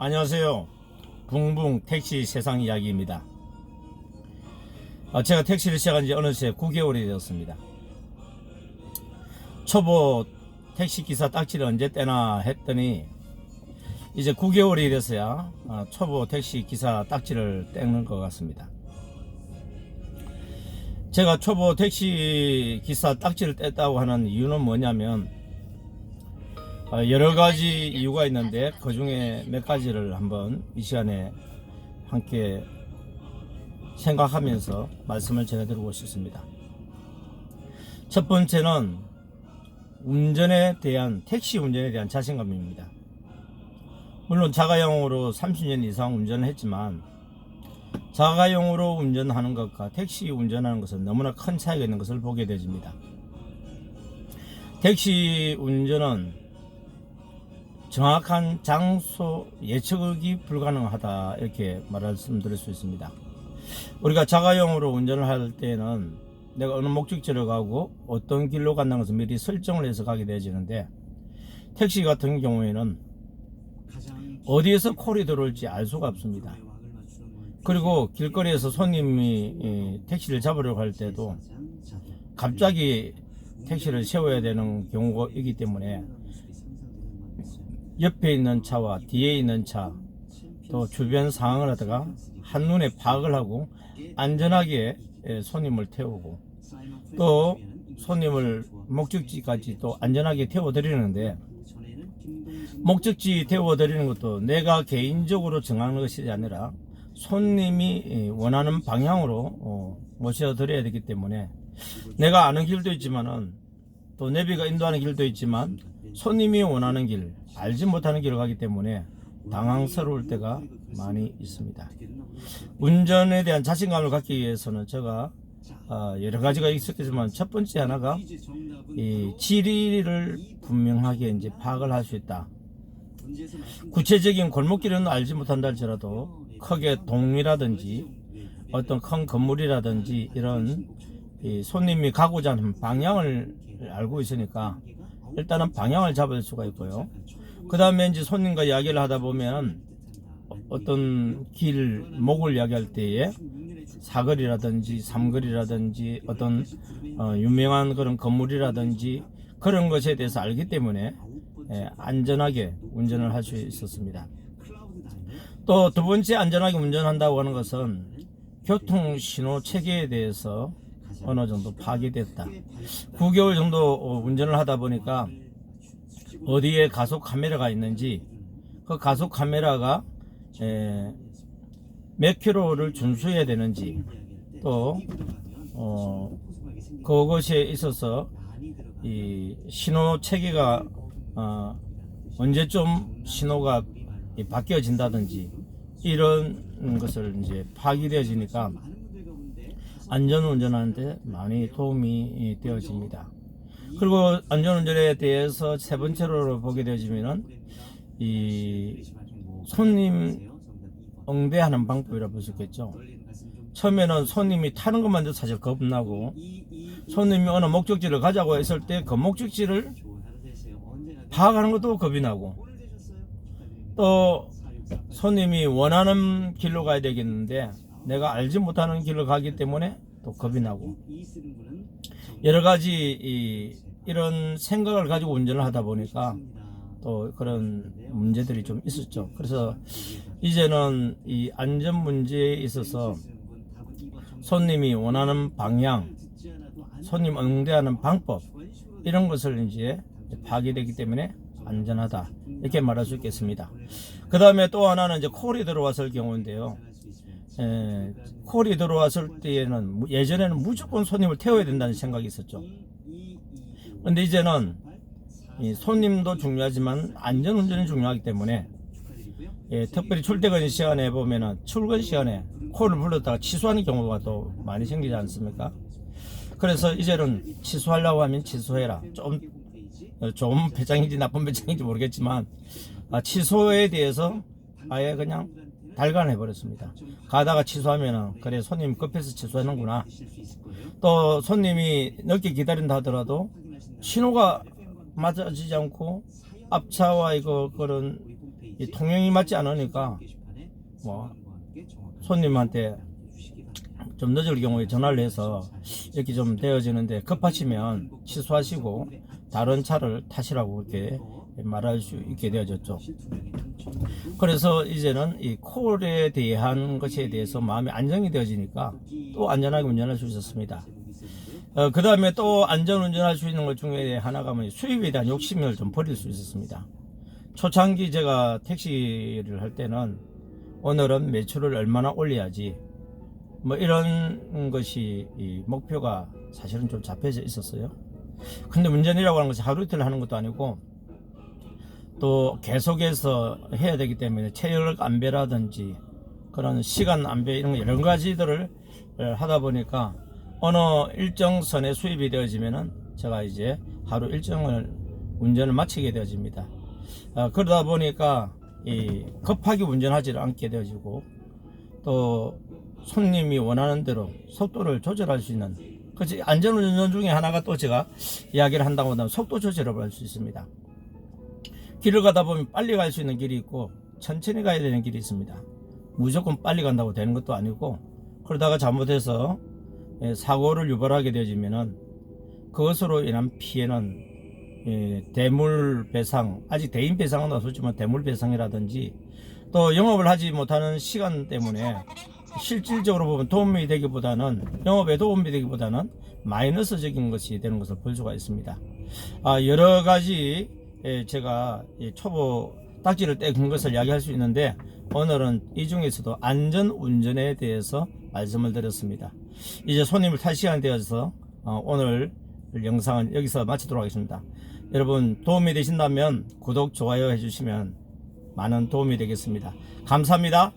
안녕하세요. 붕붕 택시 세상 이야기입니다. 제가 택시를 시작한 지 어느새 9개월이 되었습니다. 초보 택시기사 딱지를 언제 떼나 했더니 이제 9개월이 돼서야 초보 택시기사 딱지를 떼는 것 같습니다. 제가 초보 택시기사 딱지를 뗐다고 하는 이유는 뭐냐면 여러 가지 이유가 있는데 그 중에 몇 가지를 한번 이 시간에 함께 생각하면서 말씀을 전해드리고 싶습니다. 첫 번째는 택시 운전에 대한 자신감입니다. 물론 자가용으로 30년 이상 운전을 했지만 자가용으로 운전하는 것과 택시 운전하는 것은 너무나 큰 차이가 있는 것을 보게 되집니다. 택시 운전은 정확한 장소 예측이 불가능하다, 이렇게 말씀드릴 수 있습니다. 우리가 자가용으로 운전을 할 때는 내가 어느 목적지를 가고 어떤 길로 간다는 것을 미리 설정을 해서 가게 되지는데, 택시 같은 경우에는 어디에서 콜이 들어올지 알 수가 없습니다. 그리고 길거리에서 손님이 택시를 잡으려고 할 때도 갑자기 택시를 세워야 되는 경우가 있기 때문에 옆에 있는 차와 뒤에 있는 차, 또 주변 상황을 하다가 한눈에 파악을 하고 안전하게 손님을 태우고 또 손님을 목적지까지 또 안전하게 태워드리는데, 목적지 태워드리는 것도 내가 개인적으로 정하는 것이 아니라 손님이 원하는 방향으로 모셔드려야 되기 때문에, 내가 아는 길도 있지만은 또 내비가 인도하는 길도 있지만 손님이 원하는 길, 알지 못하는 길을 가기 때문에 당황스러울 때가 많이 있습니다. 운전에 대한 자신감을 갖기 위해서는 제가 여러 가지가 있었겠지만, 첫 번째 하나가 이 지리를 분명하게 이제 파악을 할 수 있다. 구체적인 골목길은 알지 못한다 할지라도 크게 동이라든지 어떤 큰 건물이라든지 이런 손님이 가고자 하는 방향을 알고 있으니까 일단은 방향을 잡을 수가 있고요. 그 다음에 이제 손님과 이야기를 하다 보면 어떤 목을 이야기할 때에 사거리라든지 삼거리라든지 어떤 유명한 그런 건물이라든지 그런 것에 대해서 알기 때문에 안전하게 운전을 할 수 있었습니다. 또 두 번째 안전하게 운전한다고 하는 것은 교통신호 체계에 대해서 어느 정도 파악이 됐다. 9개월 정도 운전을 하다 보니까 어디에 가속 카메라가 있는지, 그 가속 카메라가 몇 킬로를 준수해야 되는지, 또 그것에 있어서 이 신호 체계가 언제쯤 신호가 바뀌어진다든지 이런 것을 이제 파악이 되어지니까 안전운전하는데 많이 도움이 되어집니다. 그리고 안전운전에 대해서 세 번째로 보게 되어지면은 이 손님 응대하는 방법이라고 볼 수 있겠죠. 처음에는 손님이 타는 것만도 사실 겁나고, 손님이 어느 목적지를 가자고 했을 때 그 목적지를 파악하는 것도 겁이 나고, 또 손님이 원하는 길로 가야 되겠는데 내가 알지 못하는 길을 가기 때문에 또 겁이 나고, 여러 가지 이런 생각을 가지고 운전을 하다 보니까 또 그런 문제들이 좀 있었죠. 그래서 이제는 이 안전 문제에 있어서 손님이 원하는 방향, 손님 응대하는 방법, 이런 것을 이제 파악이 되기 때문에 안전하다, 이렇게 말할 수 있겠습니다. 그 다음에 또 하나는 이제 콜이 들어왔을 경우인데요. 콜이 들어왔을 때에는 예전에는 무조건 손님을 태워야 된다는 생각이 있었죠. 근데 이제는 손님도 중요하지만 안전운전이 중요하기 때문에 특별히 출퇴근 시간에 보면은 출근 시간에 콜을 불렀다가 취소하는 경우가 또 많이 생기지 않습니까? 그래서 이제는 취소하려고 하면 취소해라. 좀 좋은 배짱인지 나쁜 배짱인지 모르겠지만 취소에 대해서 아예 그냥 달관해 버렸습니다. 가다가 취소하면은 그래, 손님 급해서 취소하는구나. 또 손님이 늦게 기다린다 하더라도 신호가 맞아지지 않고 앞차와 그런 이 통행이 맞지 않으니까 뭐 손님한테 좀 늦을 경우에 전화를 해서 이렇게 좀 되어지는데 급하시면 취소하시고 다른 차를 타시라고 이렇게 말할 수 있게 되어졌죠. 그래서 이제는 이 콜에 대한 것에 대해서 마음이 안정이 되어지니까 또 안전하게 운전할 수 있었습니다. 그 다음에 또 안전 운전할 수 있는 것 중에 하나가 뭐 수입에 대한 욕심을 좀 버릴 수 있었습니다. 초창기 제가 택시를 할 때는 오늘은 매출을 얼마나 올려야지 뭐 이런 것이 이 목표가 사실은 좀 잡혀져 있었어요. 근데 운전이라고 하는 것이 하루 이틀 하는 것도 아니고 또 계속해서 해야 되기 때문에 체력 안배라든지 그런 시간 안배 이런 거 여러 가지들을 하다 보니까 어느 일정 선에 수입이 되어지면은 제가 이제 하루 일정을 운전을 마치게 되어집니다. 그러다 보니까 이 급하게 운전하지를 않게 되어지고 또 손님이 원하는 대로 속도를 조절할 수 있는 그치 안전운전 중에 하나가 또 제가 이야기를 한다고 하면 속도 조절을 할 수 있습니다. 길을 가다 보면 빨리 갈 수 있는 길이 있고 천천히 가야 되는 길이 있습니다. 무조건 빨리 간다고 되는 것도 아니고 그러다가 잘못해서 사고를 유발하게 되어지면은 그것으로 인한 피해는 대물 배상 아직 대인 배상은 없었지만 대물 배상이라든지 또 영업을 하지 못하는 시간 때문에 실질적으로 보면 도움이 되기보다는 영업에 도움이 되기보다는 마이너스적인 것이 되는 것을 볼 수가 있습니다. 여러 가지 제가 초보 딱지를 떼은 것을 이야기할 수 있는데 오늘은 이 중에서도 안전 운전에 대해서 말씀을 드렸습니다. 이제 손님을 탈 시간이 되어서 오늘 영상은 여기서 마치도록 하겠습니다. 여러분 도움이 되신다면 구독 좋아요 해주시면 많은 도움이 되겠습니다. 감사합니다.